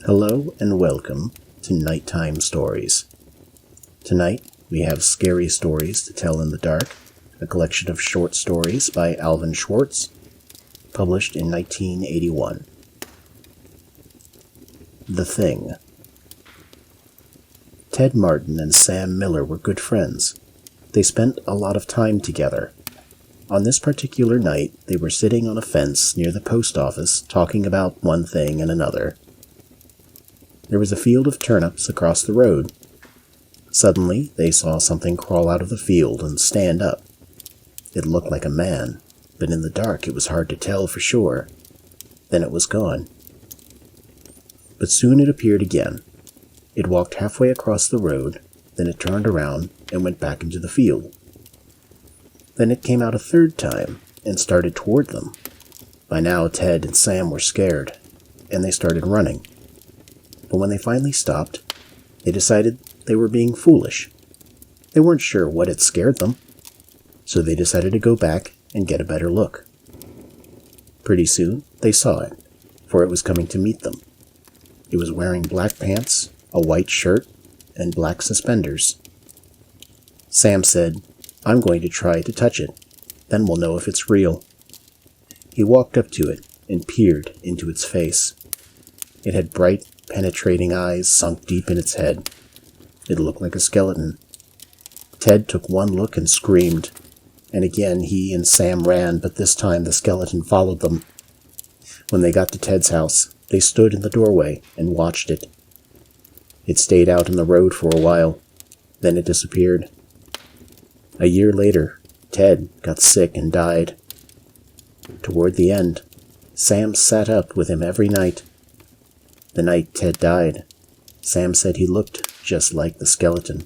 Hello and welcome to Nighttime Stories. Tonight we have Scary Stories to Tell in the Dark, a collection of short stories by Alvin Schwartz, published in 1981. The Thing. Ted Martin and Sam Miller were good friends. They spent a lot of time together. On this particular night, they were sitting on a fence near the post office talking about one thing and another. There was a field of turnips across the road. Suddenly, they saw something crawl out of the field and stand up. It looked like a man, but in the dark it was hard to tell for sure. Then it was gone. But soon it appeared again. It walked halfway across the road, then it turned around and went back into the field. Then it came out a third time and started toward them. By now, Ted and Sam were scared, and they started running. But when they finally stopped, they decided they were being foolish. They weren't sure what had scared them, so they decided to go back and get a better look. Pretty soon, they saw it, for it was coming to meet them. It was wearing black pants, a white shirt, and black suspenders. Sam said, "I'm going to try to touch it, then we'll know if it's real." He walked up to it and peered into its face. It had bright, penetrating eyes sunk deep in its head. It looked like a skeleton. Ted took one look and screamed, and again he and Sam ran, but this time the skeleton followed them. When they got to Ted's house, they stood in the doorway and watched it. It stayed out in the road for a while, then it disappeared. A year later, Ted got sick and died. Toward the end, Sam sat up with him every night. The night Ted died, Sam said he looked just like the skeleton.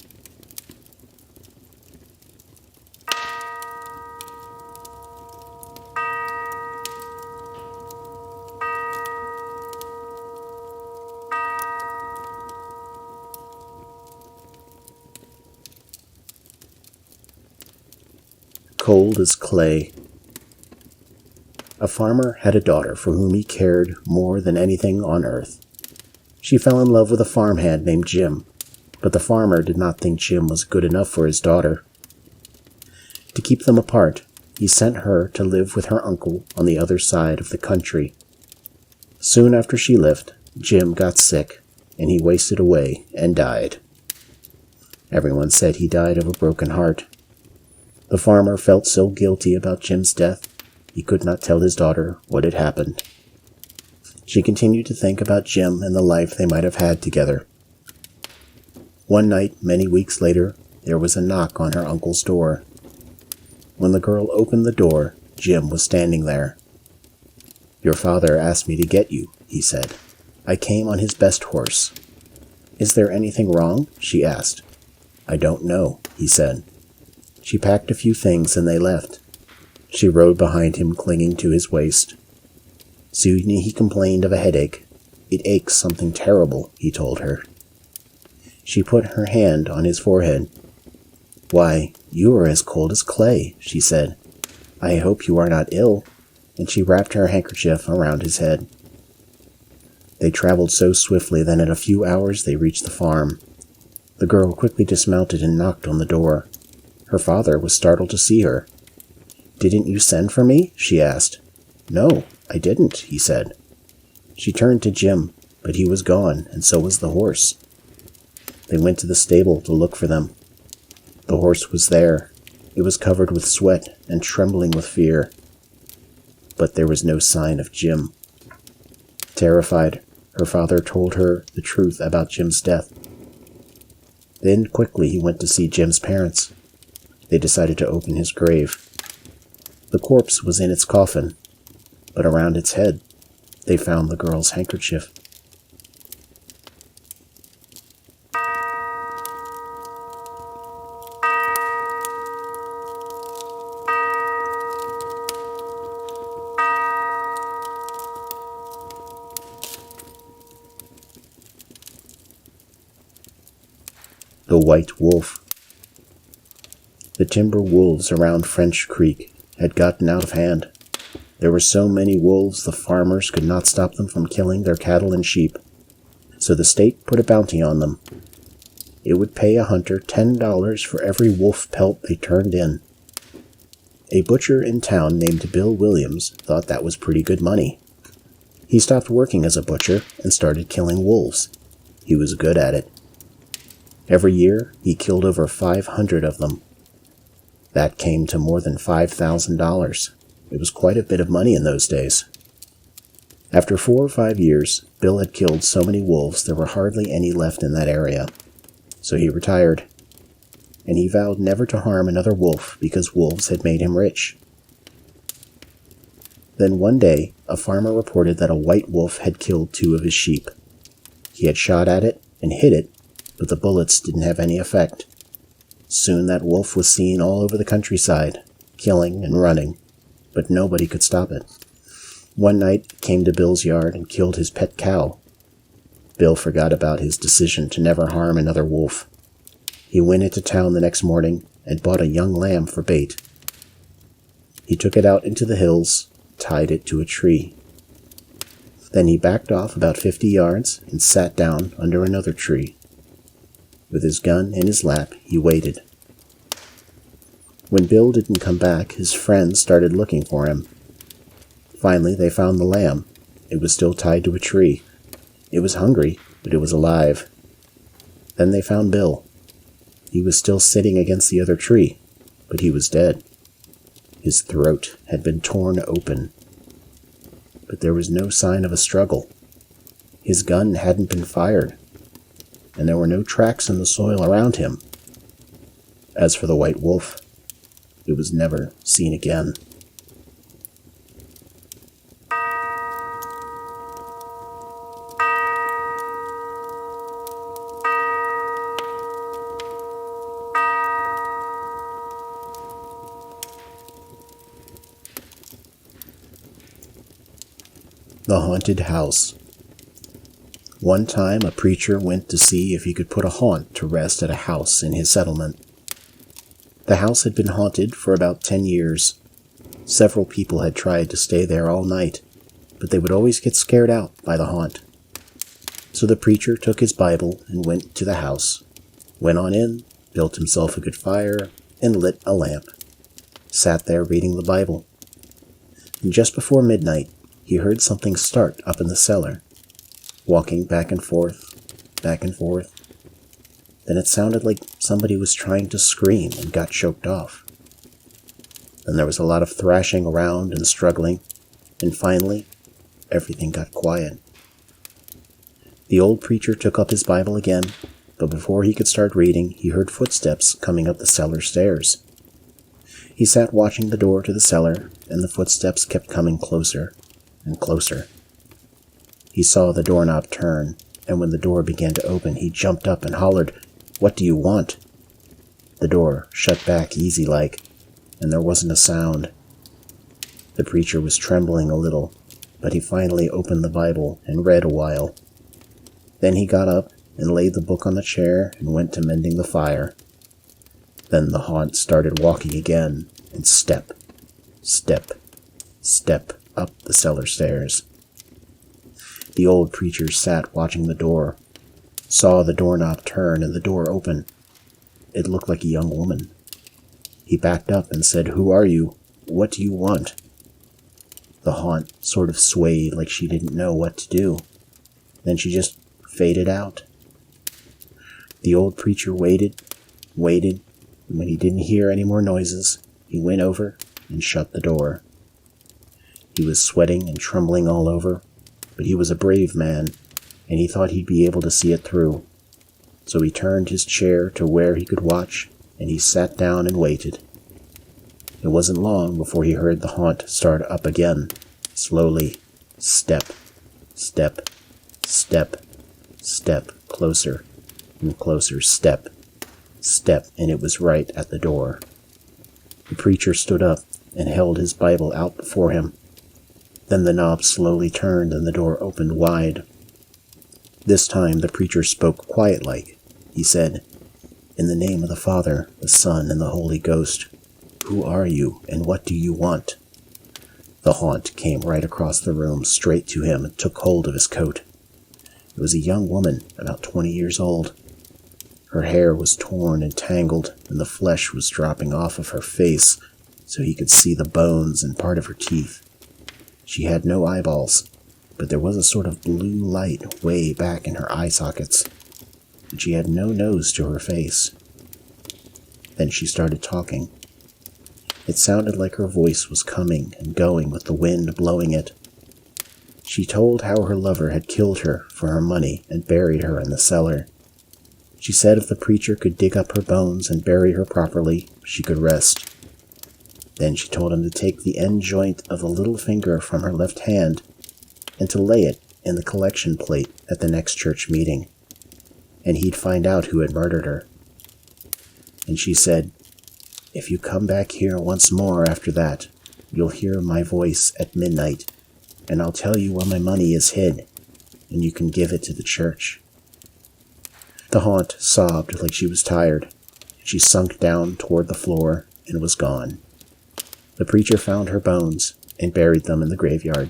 Cold as clay. A farmer had a daughter for whom he cared more than anything on earth. She fell in love with a farmhand named Jim, but the farmer did not think Jim was good enough for his daughter. To keep them apart, he sent her to live with her uncle on the other side of the country. Soon after she left, Jim got sick, and he wasted away and died. Everyone said he died of a broken heart. The farmer felt so guilty about Jim's death, he could not tell his daughter what had happened. She continued to think about Jim and the life they might have had together. One night, many weeks later, there was a knock on her uncle's door. When the girl opened the door, Jim was standing there. "Your father asked me to get you," he said. "I came on his best horse." "Is there anything wrong?" she asked. "I don't know," he said. She packed a few things and they left. She rode behind him, clinging to his waist. Soon he complained of a headache. "It aches something terrible," he told her. She put her hand on his forehead. "Why, you are as cold as clay," she said. "I hope you are not ill," and she wrapped her handkerchief around his head. They traveled so swiftly that in a few hours they reached the farm. The girl quickly dismounted and knocked on the door. Her father was startled to see her. "Didn't you send for me?" she asked. "No, I didn't," he said. She turned to Jim, but he was gone, and so was the horse. They went to the stable to look for them. The horse was there. It was covered with sweat and trembling with fear. But there was no sign of Jim. Terrified, her father told her the truth about Jim's death. Then quickly he went to see Jim's parents. They decided to open his grave. The corpse was in its coffin, but around its head, they found the girl's handkerchief. The White Wolf. The timber wolves around French Creek had gotten out of hand. There were so many wolves the farmers could not stop them from killing their cattle and sheep. So the state put a bounty on them. It would pay a hunter $10 for every wolf pelt they turned in. A butcher in town named Bill Williams thought that was pretty good money. He stopped working as a butcher and started killing wolves. He was good at it. Every year, he killed over 500 of them. That came to more than $5,000. It was quite a bit of money in those days. After 4 or 5 years, Bill had killed so many wolves there were hardly any left in that area. So he retired, and he vowed never to harm another wolf because wolves had made him rich. Then one day, a farmer reported that a white wolf had killed 2 of his sheep. He had shot at it and hit it, but the bullets didn't have any effect. Soon that wolf was seen all over the countryside, killing and running, but nobody could stop it. One night it came to Bill's yard and killed his pet cow. Bill forgot about his decision to never harm another wolf. He went into town the next morning and bought a young lamb for bait. He took it out into the hills, tied it to a tree. Then he backed off about 50 yards and sat down under another tree. With his gun in his lap, he waited. When Bill didn't come back, his friends started looking for him. Finally, they found the lamb. It was still tied to a tree. It was hungry, but it was alive. Then they found Bill. He was still sitting against the other tree, but he was dead. His throat had been torn open. But there was no sign of a struggle. His gun hadn't been fired, and there were no tracks in the soil around him. As for the white wolf, it was never seen again. The Haunted House. One time a preacher went to see if he could put a haunt to rest at a house in his settlement. The house had been haunted for about 10 years. Several people had tried to stay there all night, but they would always get scared out by the haunt. So the preacher took his Bible and went to the house, went on in, built himself a good fire, and lit a lamp. Sat there reading the Bible. And just before midnight, he heard something start up in the cellar, walking back and forth, back and forth. Then it sounded like somebody was trying to scream and got choked off. Then there was a lot of thrashing around and struggling, and finally, everything got quiet. The old preacher took up his Bible again, but before he could start reading, he heard footsteps coming up the cellar stairs. He sat watching the door to the cellar, and the footsteps kept coming closer and closer. He saw the doorknob turn, and when the door began to open, he jumped up and hollered, "What do you want?" The door shut back easy-like, and there wasn't a sound. The preacher was trembling a little, but he finally opened the Bible and read a while. Then he got up and laid the book on the chair and went to mending the fire. Then the haunt started walking again, and step, step, step up the cellar stairs. The old preacher sat watching the door, saw the doorknob turn and the door open. It looked like a young woman. He backed up and said, "Who are you? What do you want?" The haunt sort of swayed like she didn't know what to do. Then she just faded out. The old preacher waited, and when he didn't hear any more noises, he went over and shut the door. He was sweating and trembling all over, but he was a brave man, and he thought he'd be able to see it through. So he turned his chair to where he could watch, and he sat down and waited. It wasn't long before he heard the haunt start up again, slowly, step, step, step, step, closer and closer, step, step, and it was right at the door. The preacher stood up and held his Bible out before him. Then the knob slowly turned and the door opened wide. This time the preacher spoke quiet-like. He said, "In the name of the Father, the Son, and the Holy Ghost, who are you and what do you want?" The haunt came right across the room straight to him and took hold of his coat. It was a young woman, about 20 years old. Her hair was torn and tangled, and the flesh was dropping off of her face so he could see the bones and part of her teeth. She had no eyeballs, but there was a sort of blue light way back in her eye sockets, and she had no nose to her face. Then she started talking. It sounded like her voice was coming and going with the wind blowing it. She told how her lover had killed her for her money and buried her in the cellar. She said if the preacher could dig up her bones and bury her properly, she could rest. Then she told him to take the end joint of the little finger from her left hand and to lay it in the collection plate at the next church meeting, and he'd find out who had murdered her. And she said, "If you come back here once more after that, you'll hear my voice at midnight, and I'll tell you where my money is hid, and you can give it to the church." The haunt sobbed like she was tired. She sunk down toward the floor and was gone. The preacher found her bones and buried them in the graveyard.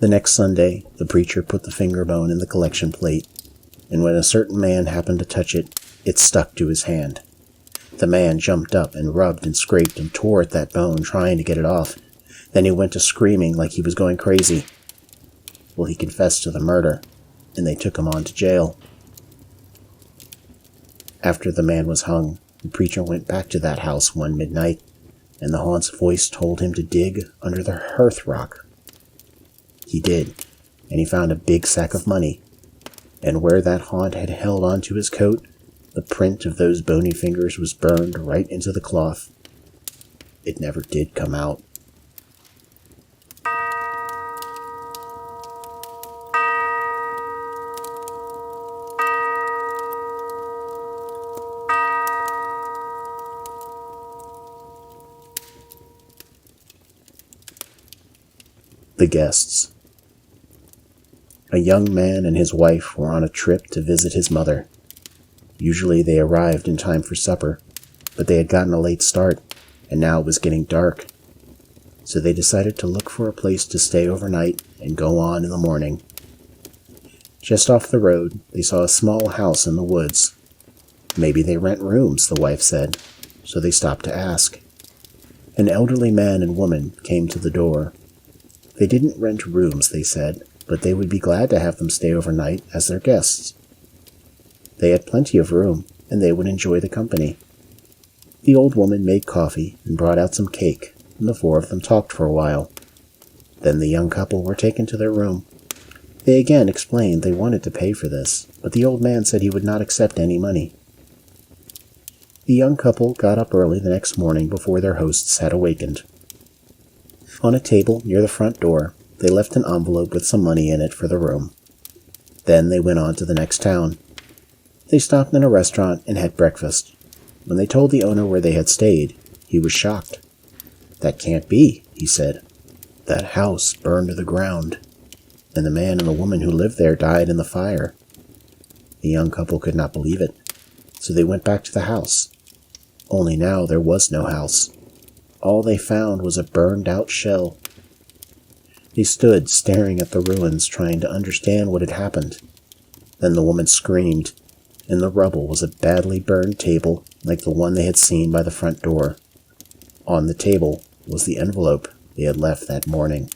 The next Sunday, the preacher put the finger bone in the collection plate, and when a certain man happened to touch it, it stuck to his hand. The man jumped up and rubbed and scraped and tore at that bone, trying to get it off. Then he went to screaming like he was going crazy. Well, he confessed to the murder, and they took him on to jail. After the man was hung, the preacher went back to that house one midnight, and the haunt's voice told him to dig under the hearth rock. He did, and he found a big sack of money, and where that haunt had held onto his coat, the print of those bony fingers was burned right into the cloth. It never did come out. The Guests. A young man and his wife were on a trip to visit his mother. Usually they arrived in time for supper, but they had gotten a late start, and now it was getting dark. So they decided to look for a place to stay overnight and go on in the morning. Just off the road, they saw a small house in the woods. Maybe they rent rooms, the wife said, so they stopped to ask. An elderly man and woman came to the door. They didn't rent rooms, they said, but they would be glad to have them stay overnight as their guests. They had plenty of room, and they would enjoy the company. The old woman made coffee and brought out some cake, and the four of them talked for a while. Then the young couple were taken to their room. They again explained they wanted to pay for this, but the old man said he would not accept any money. The young couple got up early the next morning before their hosts had awakened. On a table near the front door, they left an envelope with some money in it for the room. Then they went on to the next town. They stopped in a restaurant and had breakfast. When they told the owner where they had stayed, he was shocked. "That can't be," he said. "That house burned to the ground, and the man and the woman who lived there died in the fire." The young couple could not believe it, so they went back to the house. Only now there was no house. All they found was a burned-out shell. They stood staring at the ruins, trying to understand what had happened. Then the woman screamed. In the rubble was a badly burned table like the one they had seen by the front door. On the table was the envelope they had left that morning.